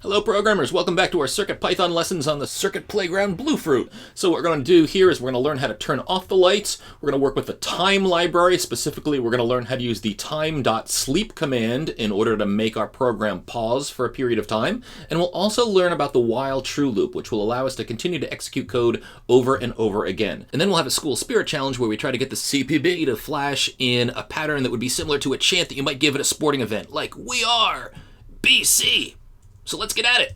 Hello programmers, welcome back to our CircuitPython lessons on the Circuit Playground Bluefruit. So what we're going to do here is we're going to learn how to turn off the lights. We're going to work with the time library. Specifically, we're going to learn how to use the time.sleep command in order to make our program pause for a period of time. And we'll also learn about the while true loop, which will allow us to continue to execute code over and over again. And then we'll have a School Spirit challenge where we try to get the CPB to flash in a pattern that would be similar to a chant that you might give at a sporting event, like "We are BC." So let's get at it.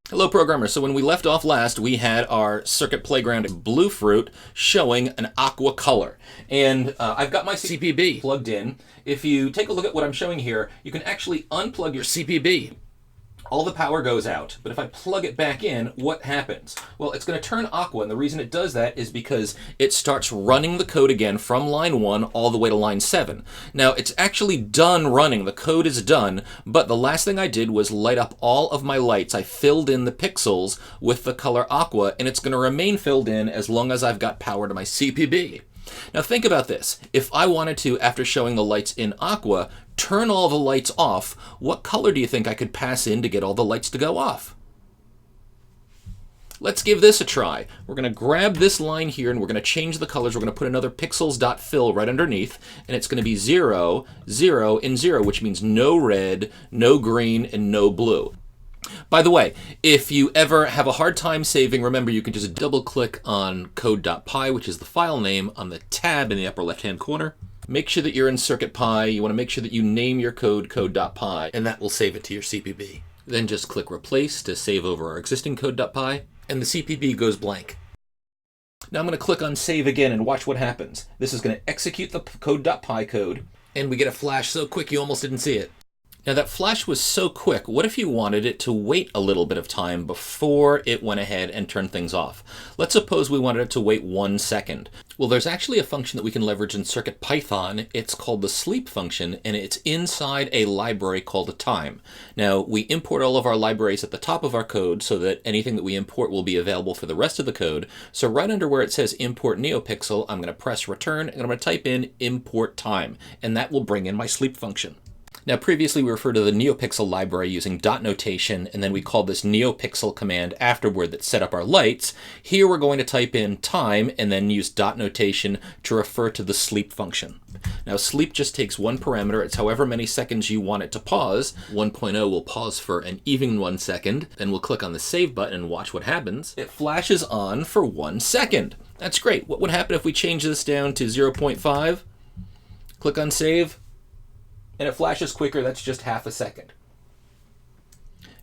Hello programmers, so when we left off last, we had our Circuit Playground Bluefruit showing an aqua color. And I've got my CPB plugged in. If you take a look at what I'm showing here, you can actually unplug your CPB. All the power goes out, but if I plug it back in, what happens? Well, it's going to turn aqua, and the reason it does that is because it starts running the code again from line 1 all the way to line 7. Now, it's actually done running. The code is done, but the last thing I did was light up all of my lights. I filled in the pixels with the color aqua, and it's going to remain filled in as long as I've got power to my CPB. Now think about this. If I wanted to, after showing the lights in aqua, turn all the lights off, what color do you think I could pass in to get all the lights to go off? Let's give this a try. We're going to grab this line here and we're going to change the colors. We're going to put another pixels.fill right underneath, and it's going to be 0, 0, and 0, which means no red, no green, and no blue. By the way, if you ever have a hard time saving, remember you can just double click on code.py, which is the file name, on the tab in the upper left hand corner. Make sure that you're in CircuitPy. You want to make sure that you name your code code.py, and that will save it to your CPB. Then just click replace to save over our existing code.py, and the CPB goes blank. Now I'm going to click on save again and watch what happens. This is going to execute the code.py code, and we get a flash so quick you almost didn't see it. Now that flash was so quick, what if you wanted it to wait a little bit of time before it went ahead and turned things off? Let's suppose we wanted it to wait 1 second. Well, there's actually a function that we can leverage in CircuitPython. It's called the sleep function, and it's inside a library called a time. Now, we import all of our libraries at the top of our code so that anything that we import will be available for the rest of the code. So right under where it says import neopixel, I'm going to press return, and I'm going to type in import time, and that will bring in my sleep function. Now previously we referred to the neopixel library using dot notation, and then we called this neopixel command afterward that set up our lights. Here we're going to type in time and then use dot notation to refer to the sleep function. Now sleep just takes one parameter. It's however many seconds you want it to pause. 1.0 will pause for an even 1 second. Then we'll click on the save button and watch what happens. It flashes on for 1 second. That's great. What would happen if we change this down to 0.5? Click on save. And it flashes quicker. That's just half a second.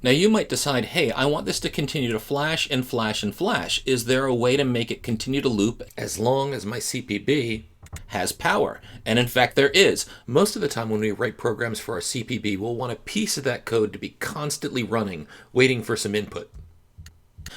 Now you might decide, hey, I want this to continue to flash and flash and flash. Is there a way to make it continue to loop as long as my CPB has power? And in fact, there is. Most of the time when we write programs for our CPB, we'll want a piece of that code to be constantly running, waiting for some input.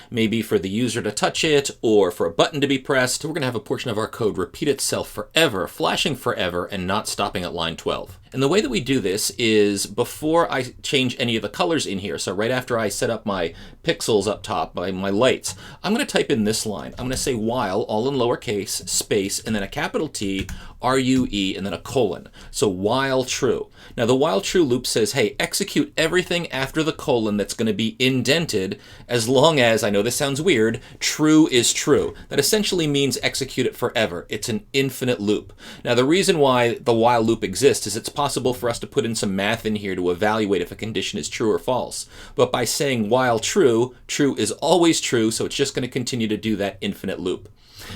Maybe for the user to touch it or for a button to be pressed. We're going to have a portion of our code repeat itself forever, flashing forever, and not stopping at line 12. And the way that we do this is before I change any of the colors in here, so right after I set up my pixels up top, by my lights, I'm going to type in this line. I'm going to say while, all in lowercase, space, and then a capital T, RUE, and then a colon. So while true. Now the while true loop says, hey, execute everything after the colon that's going to be indented as long as, I know this sounds weird, true is true. That essentially means execute it forever. It's an infinite loop. Now the reason why the while loop exists is it's possible for us to put in some math in here to evaluate if a condition is true or false. But by saying while true, true is always true, so it's just going to continue to do that infinite loop.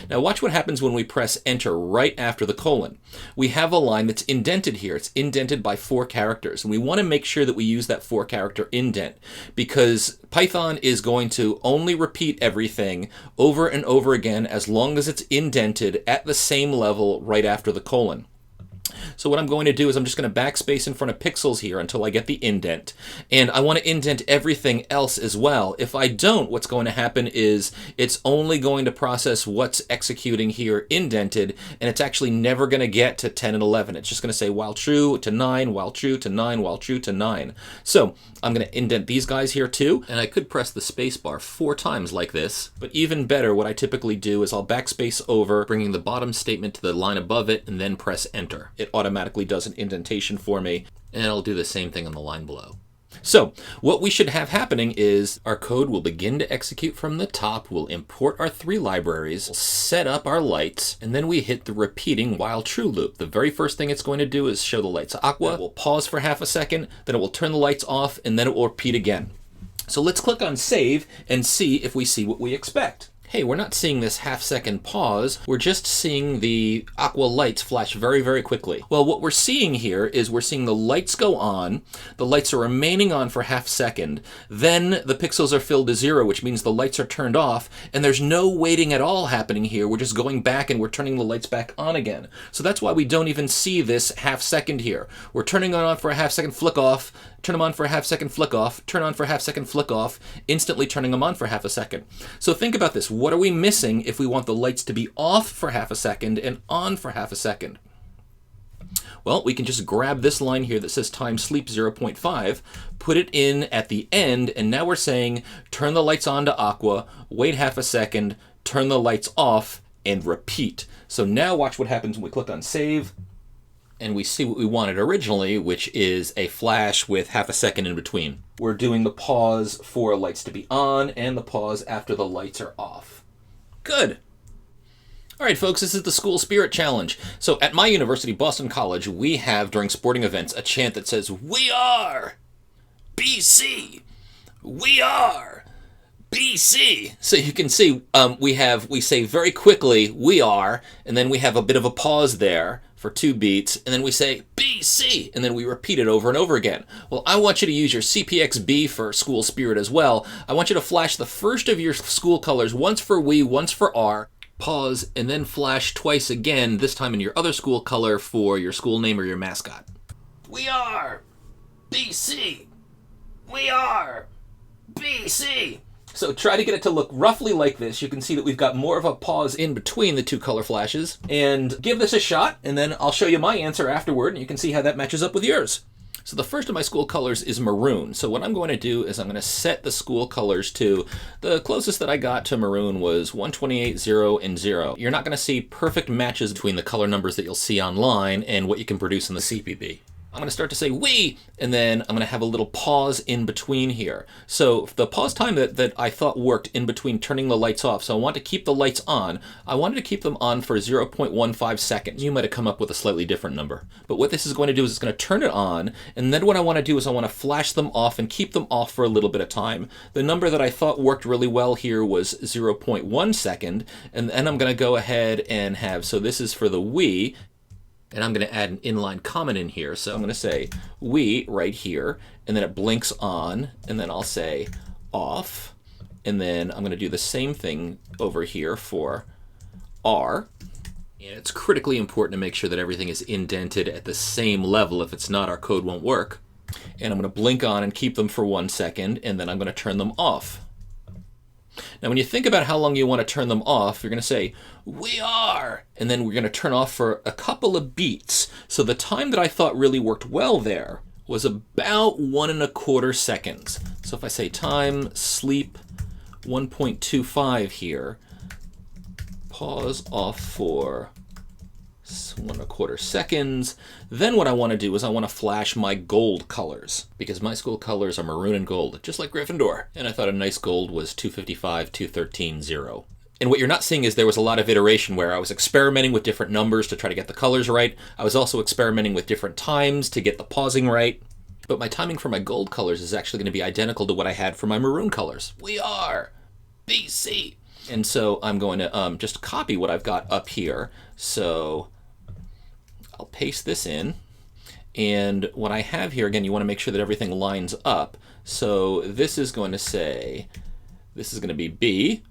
Now watch what happens when we press enter right after the colon. We have a line that's indented here. It's indented by 4 characters, and we want to make sure that we use that 4-character indent because Python is going to only repeat everything over and over again as long as it's indented at the same level right after the colon. So what I'm going to do is I'm just going to backspace in front of pixels here until I get the indent. And I want to indent everything else as well. If I don't, what's going to happen is it's only going to process what's executing here indented, and it's actually never going to get to 10 and 11. It's just going to say while true to 9, while true to 9, while true to 9. So I'm going to indent these guys here too, and I could press the space bar 4 times like this. But even better, what I typically do is I'll backspace over, bringing the bottom statement to the line above it, and then press enter. It automatically does an indentation for me, and I'll do the same thing on the line below. So what we should have happening is our code will begin to execute from the top. We'll import our 3 libraries, we'll set up our lights, and then we hit the repeating while true loop. The very first thing it's going to do is show the lights aqua. We'll pause for half a second, then it will turn the lights off, and then it will repeat again. So let's click on save and see if we see what we expect. Hey, we're not seeing this half-second pause. We're just seeing the aqua lights flash very, very quickly. Well, what we're seeing here is we're seeing the lights go on. The lights are remaining on for half second. Then the pixels are filled to 0, which means the lights are turned off. And there's no waiting at all happening here. We're just going back and we're turning the lights back on again. So that's why we don't even see this half second here. We're turning it on for a half second, flick off, turn them on for a half second, flick off, turn on for a half second, flick off, instantly turning them on for half a second. So think about this. What are we missing if we want the lights to be off for half a second and on for half a second? Well, we can just grab this line here that says time sleep 0.5, put it in at the end, and now we're saying turn the lights on to aqua, wait half a second, turn the lights off, and repeat. So now watch what happens when we click on save. And we see what we wanted originally, which is a flash with half a second in between. We're doing the pause for lights to be on and the pause after the lights are off. Good. All right, folks, this is the School Spirit Challenge. So at my university, Boston College, we have, during sporting events, a chant that says, "We are BC. We are BC." So you can see we say very quickly, "We are," and then we have a bit of a pause there for 2 beats, and then we say BC, and then we repeat it over and over again. Well, I want you to use your CPXB for School Spirit as well. I want you to flash the first of your school colors, once for we, once for R, pause, and then flash twice again, this time in your other school color for your school name or your mascot. We are BC. We are BC. So try to get it to look roughly like this. You can see that we've got more of a pause in between the 2 color flashes. And give this a shot, and then I'll show you my answer afterward, and you can see how that matches up with yours. So the first of my school colors is maroon. So what I'm going to do is I'm going to set the school colors to, the closest that I got to maroon was 128, 0, and 0. You're not going to see perfect matches between the color numbers that you'll see online and what you can produce in the CPB. I'm going to start to say we, and then I'm going to have a little pause in between here. So the pause time that I thought worked in between turning the lights off, so I want to keep the lights on. I wanted to keep them on for 0.15 seconds. You might have come up with a slightly different number. But what this is going to do is it's going to turn it on, and then what I want to do is I want to flash them off and keep them off for a little bit of time. The number that I thought worked really well here was 0.1 second, and then I'm going to go ahead and have, so this is for the we, and I'm going to add an inline comment in here. So I'm going to say we right here, and then it blinks on, and then I'll say off, and then I'm going to do the same thing over here for R. And it's critically important to make sure that everything is indented at the same level. If it's not, our code won't work. And I'm going to blink on and keep them for 1 second, and then I'm going to turn them off. Now, when you think about how long you want to turn them off, you're going to say, we are, and then we're going to turn off for a couple of beats. So the time that I thought really worked well there was about 1.25 seconds. So if I say time sleep 1.25 here, pause off for 1.25 seconds. Then what I want to do is I want to flash my gold colors, because my school colors are maroon and gold, just like Gryffindor. And I thought a nice gold was 255, 213, 0. And what you're not seeing is there was a lot of iteration where I was experimenting with different numbers to try to get the colors right. I was also experimenting with different times to get the pausing right. But my timing for my gold colors is actually going to be identical to what I had for my maroon colors. We are BC. And so I'm going to just copy what I've got up here. So I'll paste this in, and what I have here, again, you want to make sure that everything lines up. So this is going to say, this is going to be B,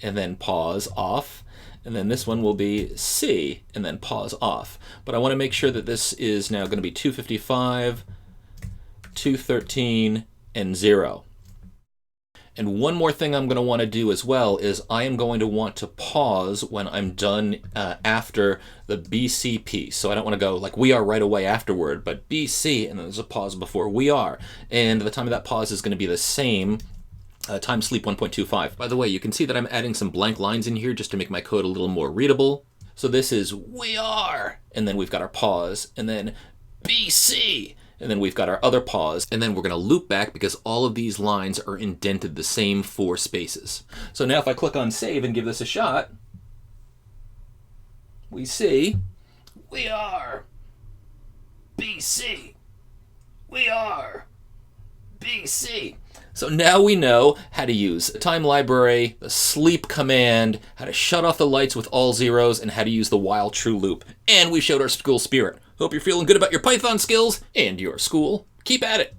and then pause off, and then this one will be C, and then pause off. But I want to make sure that this is now going to be 255, 213, and 0. And one more thing I'm going to want to do as well is I am going to want to pause when I'm done after the BC piece. So I don't want to go like we are right away afterward, but BC, and then there's a pause before we are. And the time of that pause is going to be the same, time sleep 1.25. By the way, you can see that I'm adding some blank lines in here just to make my code a little more readable. So this is we are, and then we've got our pause, and then BC. and then we've got our other pause, and then we're going to loop back because all of these lines are indented the same 4 spaces. So now if I click on save and give this a shot, we see we are BC. We are BC. So now we know how to use the time library, the sleep command, how to shut off the lights with all zeros, and how to use the while true loop. And we showed our school spirit. Hope you're feeling good about your Python skills and your school. Keep at it.